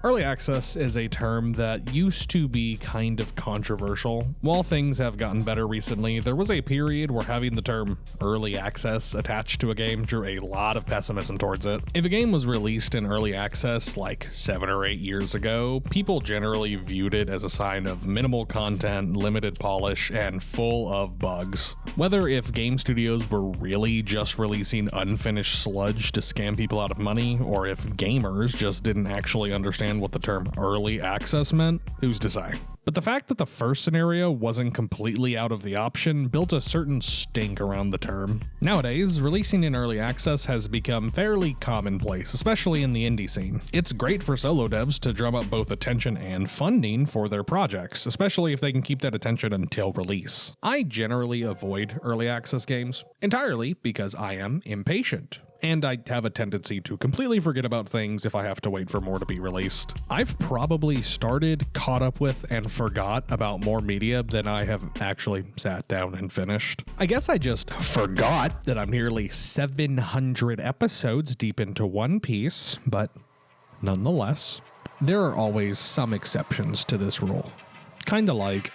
Early access is a term that used to be kind of controversial. While things have gotten better recently, there was a period where having the term early access attached to a game drew a lot of pessimism towards it. If a game was released in early access like 7 or 8 years ago, people generally viewed it as a sign of minimal content, limited polish, and full of bugs. Whether if game studios were really just releasing unfinished sludge to scam people out of money, or if gamers just didn't actually understand what the term early access meant, who's to say? But the fact that the first scenario wasn't completely out of the option built a certain stink around the term. Nowadays, releasing in early access has become fairly commonplace, especially in the indie scene. It's great for solo devs to drum up both attention and funding for their projects, especially if they can keep that attention until release. I generally avoid early access games, entirely because I am impatient. And I have a tendency to completely forget about things if I have to wait for more to be released. I've probably started, caught up with, and forgot about more media than I have actually sat down and finished. I guess I just forgot that I'm nearly 700 episodes deep into One Piece, but nonetheless, there are always some exceptions to this rule. Kinda like...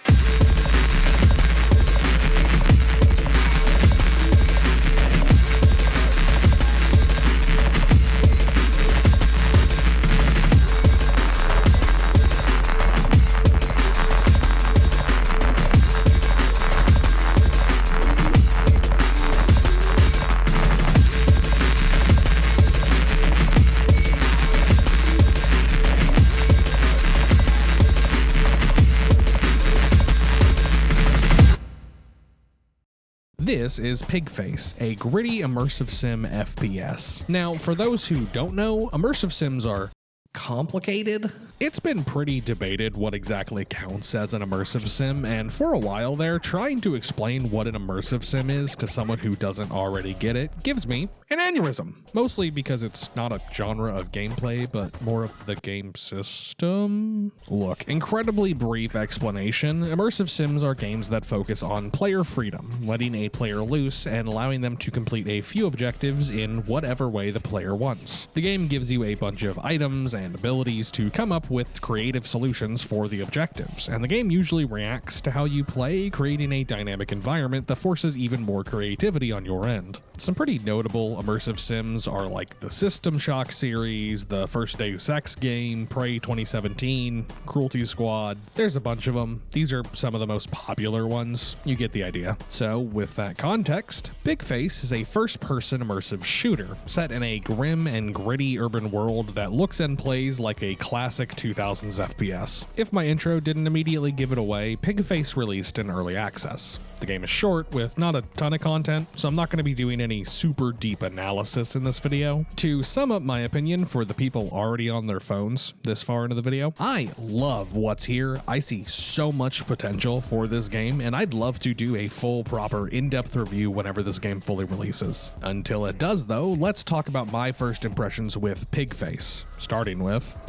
This is Pigface, a gritty immersive sim FPS. Now, for those who don't know, immersive sims are complicated. It's been pretty debated what exactly counts as an immersive sim, and for a while there, trying to explain what an immersive sim is to someone who doesn't already get it gives me an aneurysm. Mostly because it's not a genre of gameplay, but more of the game system. Look, incredibly brief explanation, immersive sims are games that focus on player freedom, letting a player loose and allowing them to complete a few objectives in whatever way the player wants. The game gives you a bunch of items and abilities to come up with creative solutions for the objectives, and the game usually reacts to how you play, creating a dynamic environment that forces even more creativity on your end. Some pretty notable immersive sims are like the System Shock series, the first Deus Ex game, Prey 2017, Cruelty Squad. There's a bunch of them. These are some of the most popular ones. You get the idea. So, with that context, Pigface is a first-person immersive shooter set in a grim and gritty urban world that looks and plays like a classic 2000s FPS. If my intro didn't immediately give it away, Pigface released in early access. The game is short with not a ton of content, so I'm not going to be doing any super deep analysis in this video. To sum up my opinion for the people already on their phones this far into the video, I love what's here. I see so much potential for this game, and I'd love to do a full, proper, in-depth review whenever this game fully releases. Until it does though, let's talk about my first impressions with Pigface, starting with...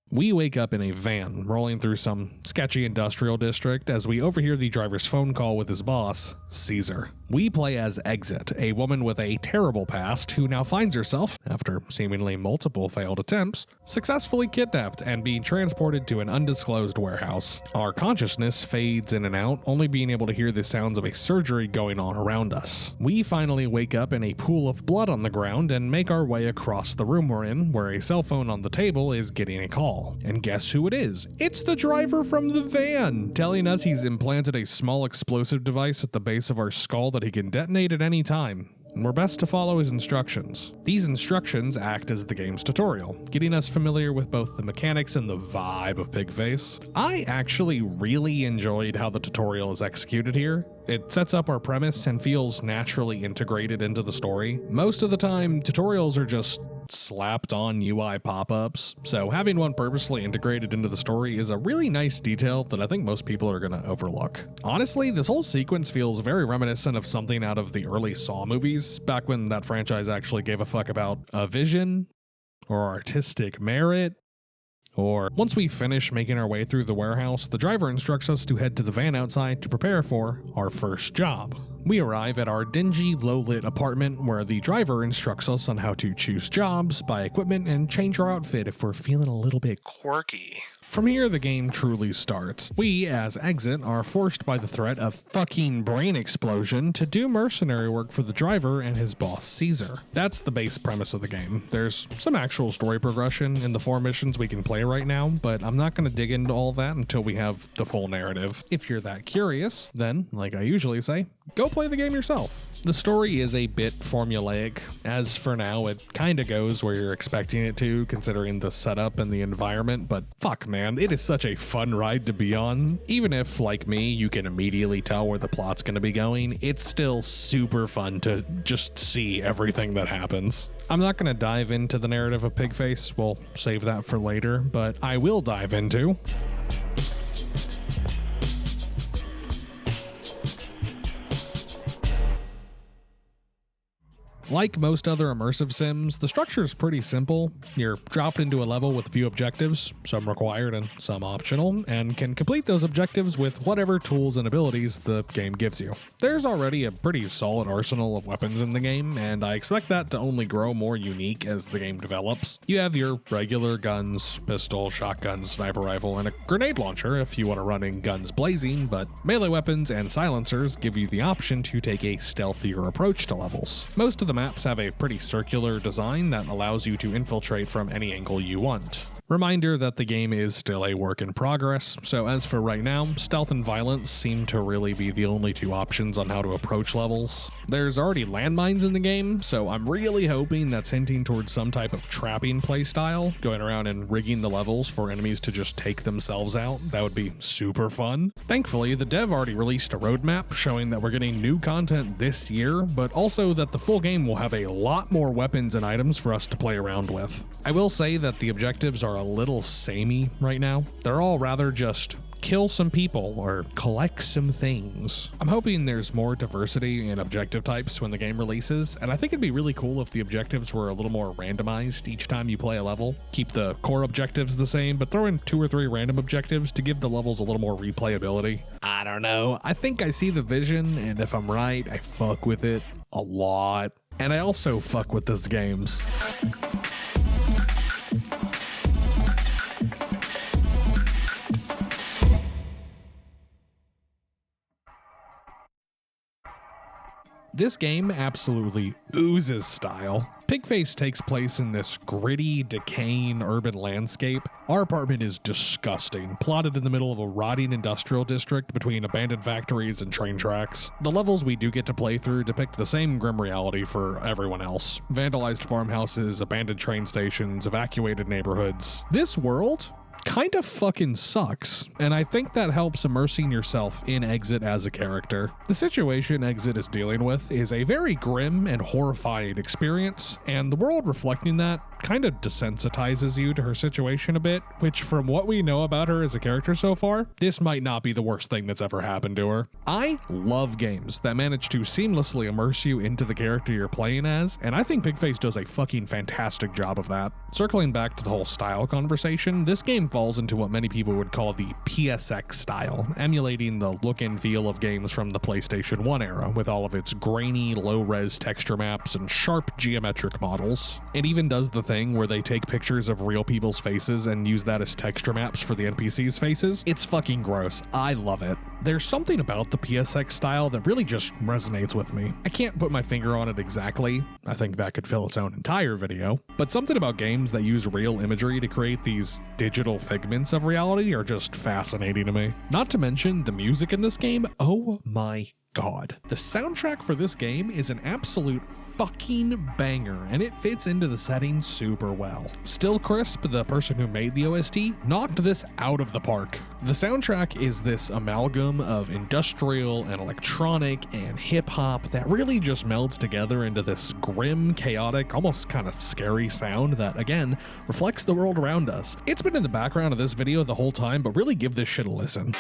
We wake up in a van rolling through some sketchy industrial district as we overhear the driver's phone call with his boss, Caesar. We play as Exit, a woman with a terrible past who now finds herself, after seemingly multiple failed attempts, successfully kidnapped and being transported to an undisclosed warehouse. Our consciousness fades in and out, only being able to hear the sounds of a surgery going on around us. We finally wake up in a pool of blood on the ground and make our way across the room we're in, where a cell phone on the table is getting a call. And guess who it is? It's the driver from the van, telling us he's implanted a small explosive device at the base of our skull that he can detonate at any time, and we're best to follow his instructions. These instructions act as the game's tutorial, getting us familiar with both the mechanics and the vibe of Pigface. I actually really enjoyed how the tutorial is executed here. It sets up our premise and feels naturally integrated into the story. Most of the time, tutorials are just slapped on UI pop-ups, so having one purposely integrated into the story is a really nice detail that I think most people are gonna overlook. Honestly, this whole sequence feels very reminiscent of something out of the early Saw movies, back when that franchise actually gave a fuck about a vision, or artistic merit, or once we finish making our way through the warehouse, the driver instructs us to head to the van outside to prepare for our first job. We arrive at our dingy, low-lit apartment where the driver instructs us on how to choose jobs, buy equipment, and change our outfit if we're feeling a little bit quirky. From here, the game truly starts. We, as Exit, are forced by the threat of fucking brain explosion to do mercenary work for the driver and his boss, Caesar. That's the base premise of the game. There's some actual story progression in the 4 missions we can play right now, but I'm not going to dig into all that until we have the full narrative. If you're that curious, then, like I usually say, go play the game yourself. The story is a bit formulaic, as for now it kinda goes where you're expecting it to, considering the setup and the environment, but fuck man, it is such a fun ride to be on. Even if, like me, you can immediately tell where the plot's gonna be going, it's still super fun to just see everything that happens. I'm not gonna dive into the narrative of Pigface, we'll save that for later, but I will dive into like most other immersive sims, the structure is pretty simple. You're dropped into a level with a few objectives, some required and some optional, and can complete those objectives with whatever tools and abilities the game gives you. There's already a pretty solid arsenal of weapons in the game, and I expect that to only grow more unique as the game develops. You have your regular guns, pistol, shotgun, sniper rifle, and a grenade launcher if you want to run in guns blazing, but melee weapons and silencers give you the option to take a stealthier approach to levels. Most of the maps have a pretty circular design that allows you to infiltrate from any angle you want. Reminder that the game is still a work in progress, so as for right now, stealth and violence seem to really be the only 2 options on how to approach levels. There's already landmines in the game, so I'm really hoping that's hinting towards some type of trapping playstyle, going around and rigging the levels for enemies to just take themselves out. That would be super fun. Thankfully, the dev already released a roadmap showing that we're getting new content this year, but also that the full game will have a lot more weapons and items for us to play around with. I will say that the objectives are a little samey right now. They're all rather just kill some people or collect some things. I'm hoping there's more diversity in objective types when the game releases, and I think it'd be really cool if the objectives were a little more randomized each time you play a level. Keep the core objectives the same, but throw in 2 or 3 random objectives to give the levels a little more replayability. I don't know. I think I see the vision, and if I'm right, I fuck with it a lot. And I also fuck with these games. This game absolutely oozes style. Pigface takes place in this gritty, decaying urban landscape. Our apartment is disgusting, plotted in the middle of a rotting industrial district between abandoned factories and train tracks. The levels we do get to play through depict the same grim reality for everyone else. Vandalized farmhouses, abandoned train stations, evacuated neighborhoods. This world kind of fucking sucks, and I think that helps immersing yourself in Exit as a character. The situation Exit is dealing with is a very grim and horrifying experience, and the world reflecting that kind of desensitizes you to her situation a bit, which from what we know about her as a character so far, this might not be the worst thing that's ever happened to her. I love games that manage to seamlessly immerse you into the character you're playing as, and I think Pigface does a fucking fantastic job of that. Circling back to the whole style conversation, this game falls into what many people would call the PSX style, emulating the look and feel of games from the PlayStation 1 era, with all of its grainy, low-res texture maps and sharp geometric models. It even does the thing where they take pictures of real people's faces and use that as texture maps for the NPCs' faces. It's fucking gross. I love it. There's something about the PSX style that really just resonates with me. I can't put my finger on it exactly. I think that could fill its own entire video. But something about games that use real imagery to create these digital figments of reality are just fascinating to me. Not to mention the music in this game. Oh my God. The soundtrack for this game is an absolute fucking banger, and it fits into the setting super well. Stillcrisp, the person who made the OST, knocked this out of the park. The soundtrack is this amalgam of industrial and electronic and hip-hop that really just melds together into this grim, chaotic, almost kind of scary sound that, again, reflects the world around us. It's been in the background of this video the whole time, but really give this shit a listen.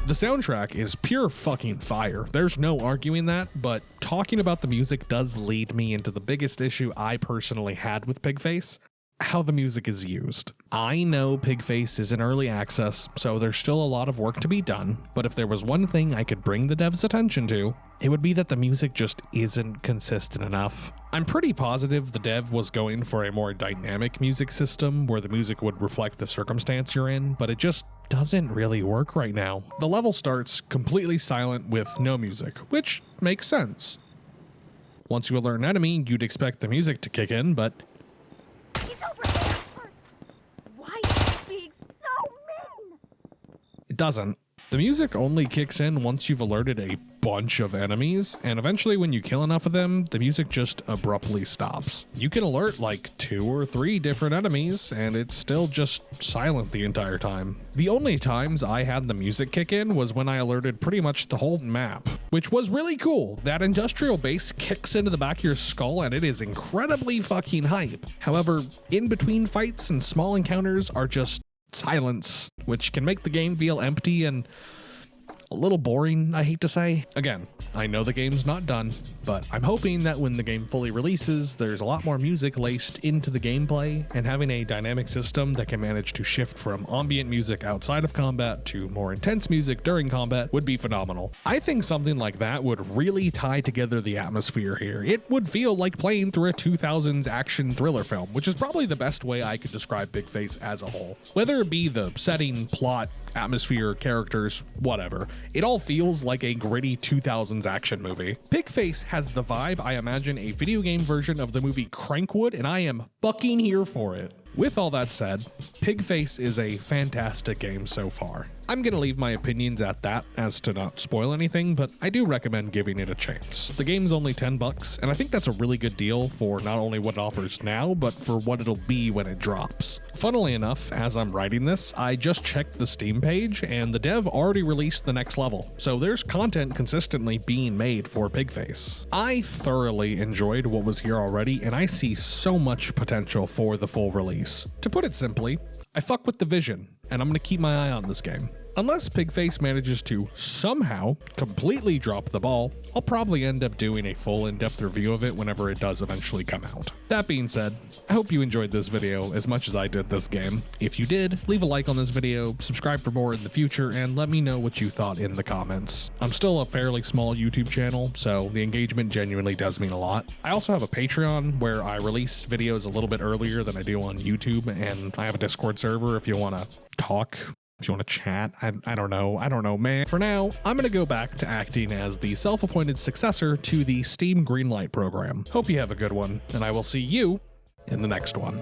The soundtrack is pure fucking fire. There's no arguing that, but talking about the music does lead me into the biggest issue I personally had with Pigface: how the music is used. I know Pigface is in early access, so there's still a lot of work to be done, but if there was one thing I could bring the devs' attention to, it would be that the music just isn't consistent enough. I'm pretty positive the dev was going for a more dynamic music system where the music would reflect the circumstance you're in, but it just doesn't really work right now. The level starts completely silent with no music, which makes sense. Once you alert an enemy, you'd expect the music to kick in, but He's over there! Why is he being so mean? it doesn't. The music only kicks in once you've alerted a bunch of enemies, and eventually when you kill enough of them, the music just abruptly stops. You can alert like 2 or 3 different enemies, and it's still just silent the entire time. The only times I had the music kick in was when I alerted pretty much the whole map, which was really cool. That industrial base kicks into the back of your skull, and it is incredibly fucking hype. However, in between fights and small encounters are just silence, which can make the game feel empty and a little boring, I hate to say. Again, I know the game's not done, but I'm hoping that when the game fully releases, there's a lot more music laced into the gameplay, and having a dynamic system that can manage to shift from ambient music outside of combat to more intense music during combat would be phenomenal. I think something like that would really tie together the atmosphere here. It would feel like playing through a 2000s action thriller film, which is probably the best way I could describe Pigface as a whole. Whether it be the setting, plot, atmosphere, characters, whatever, it all feels like a gritty 2000s action movie. Pigface has the vibe I imagine a video game version of the movie Crank would, and I am fucking here for it. With all that said, Pigface is a fantastic game so far. I'm gonna leave my opinions at that as to not spoil anything, but I do recommend giving it a chance. The game's only $10, and I think that's a really good deal for not only what it offers now, but for what it'll be when it drops. Funnily enough, as I'm writing this, I just checked the Steam page, and the dev already released the next level, so there's content consistently being made for Pigface. I thoroughly enjoyed what was here already, and I see so much potential for the full release. To put it simply, I fuck with the vision, and I'm gonna keep my eye on this game. Unless Pigface manages to somehow completely drop the ball, I'll probably end up doing a full in-depth review of it whenever it does eventually come out. That being said, I hope you enjoyed this video as much as I did this game. If you did, leave a like on this video, subscribe for more in the future, and let me know what you thought in the comments. I'm still a fairly small YouTube channel, so the engagement genuinely does mean a lot. I also have a Patreon where I release videos a little bit earlier than I do on YouTube, and I have a Discord server if you want to talk. If you want to chat, I don't know, man. For now, I'm going to go back to acting as the self-appointed successor to the Steam Greenlight program. Hope you have a good one, and I will see you in the next one.